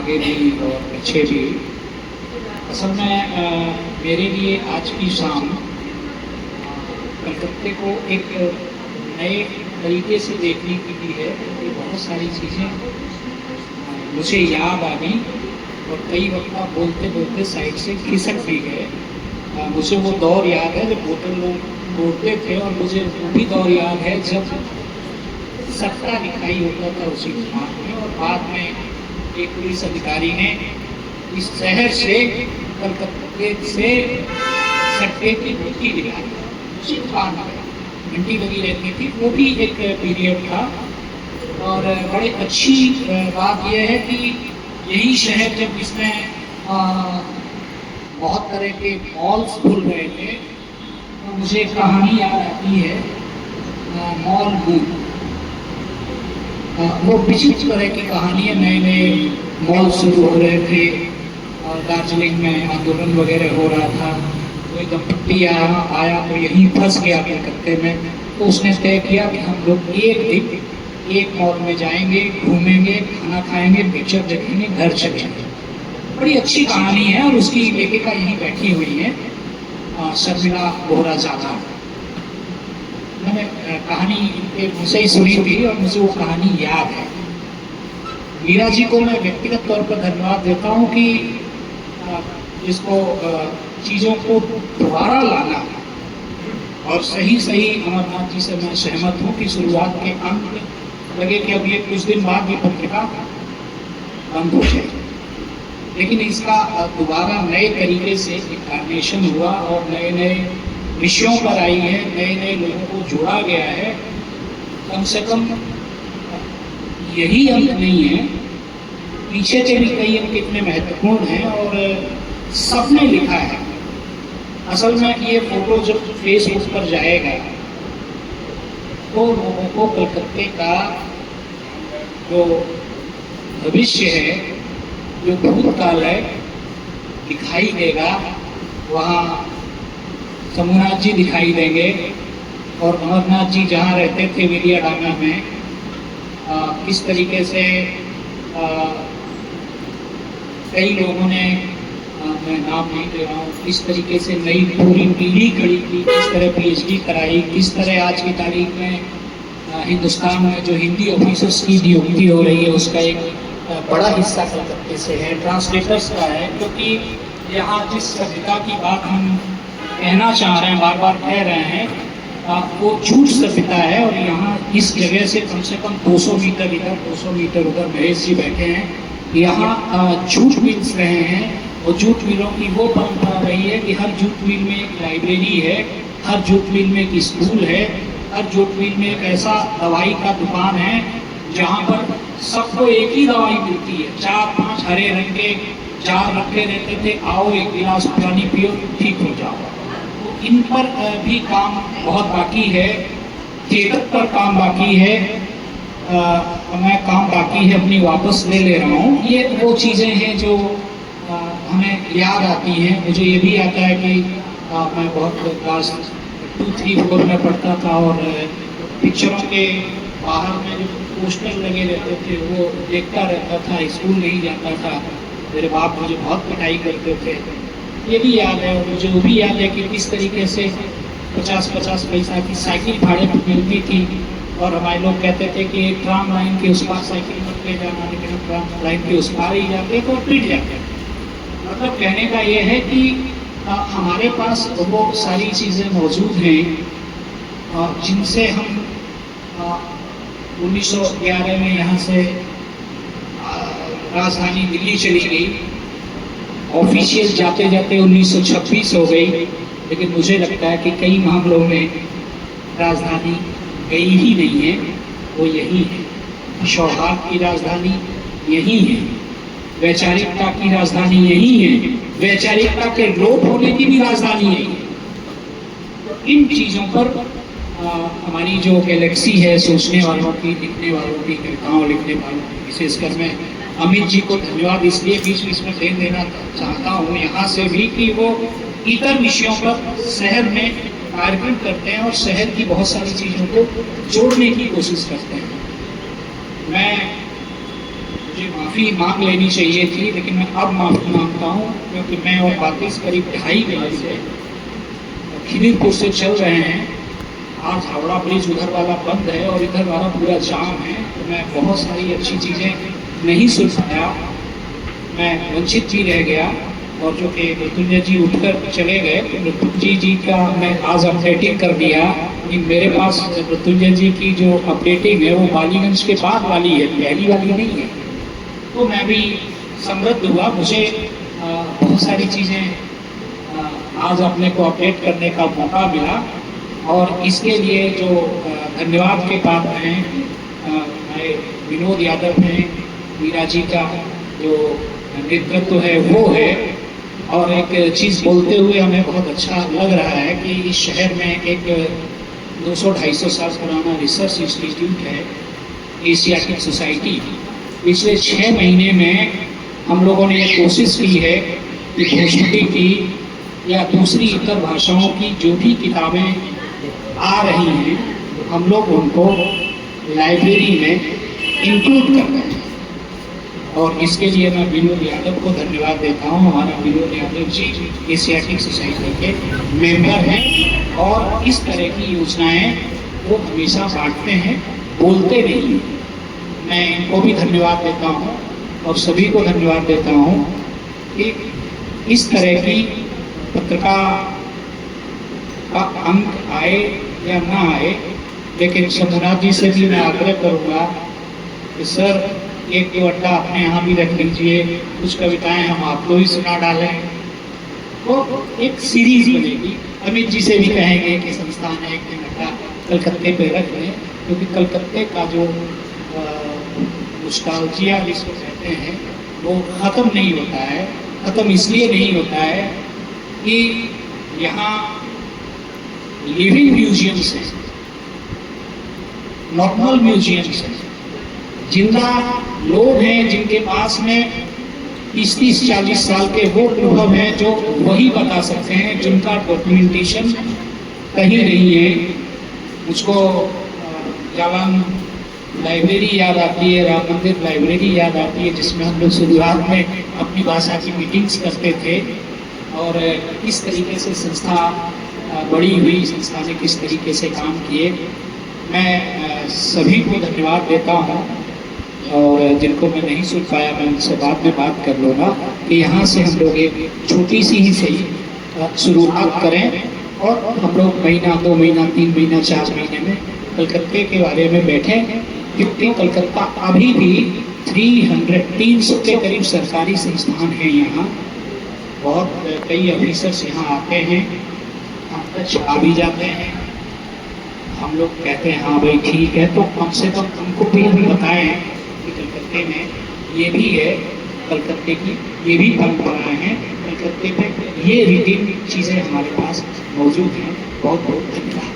आगे भी और पीछे भी। असल में मेरे लिए आज की शाम कलकत्ते को एक नए तरीके से देखने की भी है, क्योंकि बहुत सारी चीज़ें मुझे याद आ गई और कई वक्त बोलते बोलते साइड से खिसक भी गए। मुझे वो दौर याद है जब बोतल लोग तोड़ते थे, और मुझे वो भी दौर याद है जब सट्टा दिखाई होता था उसी दुकान में, और बाद में एक पुलिस अधिकारी ने इस शहर से कलकत्ते से सट्टे की घंटी दिखाई, उसी दुकान में घंटी लगी रहती थी। वो भी एक पीरियड था। और बड़े अच्छी बात यह है कि यही शहर जब इसमें बहुत तरह के मॉल्स खुल रहे थे, तो मुझे कहानी याद आती है मॉल बूम। वो विचित्र तरह की कहानी है। नए नए मॉल शुरू हो रहे थे और दार्जिलिंग में आंदोलन वगैरह हो रहा था। कोई दंपत्ति आया तो यहीं फंस गया कलकत्ते में, तो उसने तय किया कि हम लोग एक दिन एक मॉल में जाएंगे, घूमेंगे, खाना खाएंगे, पिक्चर देखेंगे, घर चलेंगे। बड़ी अच्छी कहानी है और उसकी लेखिका यहीं बैठी हुई है, शर्मिला बोहरा ज़ादा। मैंने कहानी इनके मुझसे ही सुनी थी और मुझे वो कहानी याद है। मीरा जी को मैं व्यक्तिगत तौर पर धन्यवाद देता हूँ कि इसको चीज़ों को दोबारा लाना, और सही सही अमरनाथ जी से मैं सहमत हूँ कि शुरुआत के अंक लगे कि अब ये कुछ दिन बाद ये पत्रिका बंद हो जाएगी, लेकिन इसका दोबारा नए तरीके से इन्कार्नेशन हुआ और नए नए विषयों पर आई है, नए नए लोगों को जोड़ा गया है। कम से कम यही अंक नहीं है, पीछे के भी कई अंक इतने महत्वपूर्ण हैं और सबने लिखा है। असल में ये फोटो जब फेसबुक पर जाएगा तो लोगों को कलकत्ते का जो भविष्य है, जो भूतकाल है, दिखाई देगा। वहाँ समूहनाथ जी दिखाई देंगे और अमरनाथ जी जहाँ रहते थे विलियाडांगा में, किस तरीके से कई लोगों ने, मैं नाम नहीं ले रहा हूँ, किस तरीके से नई पूरी पीढ़ी खड़ी की, किस तरह पीएचडी कराई, किस तरह आज की तारीख में हिंदुस्तान में जो हिंदी ऑफिसर्स की नियुक्ति हो रही है उसका एक बड़ा हिस्सा कलकत्ते से है, ट्रांसलेटर्स का है। क्योंकि यहाँ जिस सभ्यता की बात हम कहना चाह रहे हैं, बार बार कह रहे हैं, वो झूठ सभ्यता है। और यहाँ इस जगह से कम 200 मीटर इधर, 200 मीटर उधर महेश जी बैठे हैं, यहाँ जूट मिल्स रहे हैं। और जूट मिलों की वो परंपरा रही है कि हर जूट मिल में एक लाइब्रेरी है, हर जूट मिल में एक स्कूल है, हर जूट मिल में एक ऐसा दवाई का दुकान है जहाँ पर सबको एक ही दवाई मिलती है। 4-5 हरे रंग के जार रखे रहते थे, आओ एक गिलास पानी पियो ठीक हो जाओ। तो इन पर भी काम बहुत बाकी है, थिएटर पर काम बाकी है, मैं काम बाकी है अपनी वापस ले रहा हूँ। ये वो चीज़ें हैं जो हमें याद आती हैं। मुझे ये भी आता है कि मैं बहुत क्लास 2-3-4 में पढ़ता था और पिक्चरों के बाहर में जो पोस्टर लगे रहते थे वो देखता रहता था, स्कूल नहीं जाता था। मेरे बाप मुझे बहुत पिटाई करते थे, ये भी याद है। और मुझे वो भी याद है कि किस तरीके से 50-50 पैसा की साइकिल भाड़े पर मिलती थी और हमारे लोग कहते थे कि ट्राम लाइन के उस पार साइकिल मत ले जाना, लेकिन ट्राम लाइन के उस पार ही जाते तो पिट जाते। मतलब कहने का ये है कि हमारे पास वो सारी चीज़ें मौजूद हैं जिनसे हम 1911 में यहाँ से राजधानी दिल्ली चली गई, ऑफिशियल जाते जाते 1926 हो गई, लेकिन मुझे लगता है कि कई मामलों में राजधानी गई ही नहीं है, वो यही है। सौहार्द की राजधानी यही है, वैचारिकता की राजधानी यही है, वैचारिकता के लोप होने की भी राजधानी यही है। इन चीज़ों पर हमारी जो गैलेक्सी है, सोचने वालों की, लिखने वालों की, कविताओं लिखने वालों की, विशेषकर मैं अमित जी को धन्यवाद इसलिए बीच बीच में देना चाहता हूँ यहाँ से भी कि वो इतर विषयों पर शहर में कार्यक्रम करते हैं और शहर की बहुत सारी चीज़ों को जोड़ने की कोशिश करते हैं। मैं मुझे माफ़ी मांग लेनी चाहिए थी, लेकिन मैं अब माफ़ी मांगता हूँ, क्योंकि मैं और बातें करीब 2:30 बजे खिदिरपुर से चल रहे हैं। आज हावड़ा ब्रिज उधर वाला बंद है और इधर वाला पूरा जाम है, तो मैं बहुत सारी अच्छी चीज़ें नहीं सुन पाया, मैं वंचित भी रह गया। और जो कि मृत्युंजय जी उठकर चले गए, तो मृत्युंजय जी का मैं आज अपडेटिंग कर दिया, लेकिन मेरे पास मृत्युंजय जी की जो अपडेटिंग है वो बालीगंज के बाद वाली है, पहली वाली नहीं है। तो मैं भी समृद्ध हुआ, मुझे बहुत सारी चीज़ें आज अपने को अपडेट करने का मौका मिला, और इसके लिए जो धन्यवाद के पात्र हैं हमारे विनोद यादव हैं, मीरा जी का जो नेतृत्व है वो है। और एक चीज़ बोलते हुए हमें बहुत अच्छा लग रहा है कि इस शहर में एक 200-250 साल पुराना रिसर्च इंस्टीट्यूट है, एशियाटिक सोसाइटी। पिछले 6 महीने में हम लोगों ने ये कोशिश की है कि भोजपुरी की या दूसरी इतर भाषाओं की जो भी किताबें आ रही हैं, हम लोग उनको लाइब्रेरी में इंक्लूड कर रहे हैं। और इसके लिए मैं विनोद यादव को धन्यवाद देता हूँ। हमारा विनोद यादव जी एशियाटिक सोसाइटी के मेंबर हैं, और इस तरह की योजनाएं वो हमेशा बांटते हैं, बोलते नहीं हैं। मैं इनको भी धन्यवाद देता हूँ और सभी को धन्यवाद देता हूँ कि इस तरह की पत्रिका का अंक आए या ना आए। लेकिन शंभुनाथ जी से भी मैं आग्रह करूँगा कि सर, एक दो अड्डा अपने यहाँ भी रख लीजिए, कुछ कविताएं हम आपको भी सुना डालें, तो एक सीरीज बनेगी। अमित जी से भी कहेंगे कि संस्थान है, एक दिन अड्डा कलकत्ते पे रख लें, क्योंकि कलकत्ते का जो नॉस्टैल्जिया जिसको कहते हैं वो ख़त्म नहीं होता है। ख़त्म इसलिए नहीं होता है कि यहाँ लिविंग म्यूजियम्स हैं, नॉर्मल म्यूजियम्स हैं, जिंदा लोग हैं जिनके पास में 30-40 साल के वो अनुभव हैं जो वही बता सकते हैं, जिनका डॉक्यूमेंटेशन कहीं नहीं है। मुझको जालंग लाइब्रेरी याद आती है, राम मंदिर लाइब्रेरी याद आती है, जिसमें हम लोग शुरुआत में अपनी भाषा की मीटिंग्स करते थे। और किस तरीके से संस्था बड़ी हुई, संस्था ने किस तरीके से काम किए, मैं सभी को धन्यवाद देता हूँ। और जिनको मैं नहीं सुन पाया, मैं उनसे बाद में बात कर लूँगा कि यहाँ से हम लोग एक छोटी सी ही सही शुरुआत करें, और हम लोग महीना, 2 महीना, 3 महीना, 4 महीने में कलकत्ते के बारे में बैठें। क्योंकि कलकत्ता अभी भी 300 के करीब सरकारी संस्थान हैं यहाँ, बहुत कई ऑफिसर्स यहाँ आते हैं, हम तक आ भी जाते हैं। हम लोग कहते हैं हाँ भाई ठीक है, तो कम से कम हमको भी बताएं कि कलकत्ते में ये भी है, कलकत्ते की ये भी परंपराएं हैं, कलकत्ते में ये रीडिंग चीज़ें हमारे पास मौजूद हैं। बहुत बहुत धन्यवाद।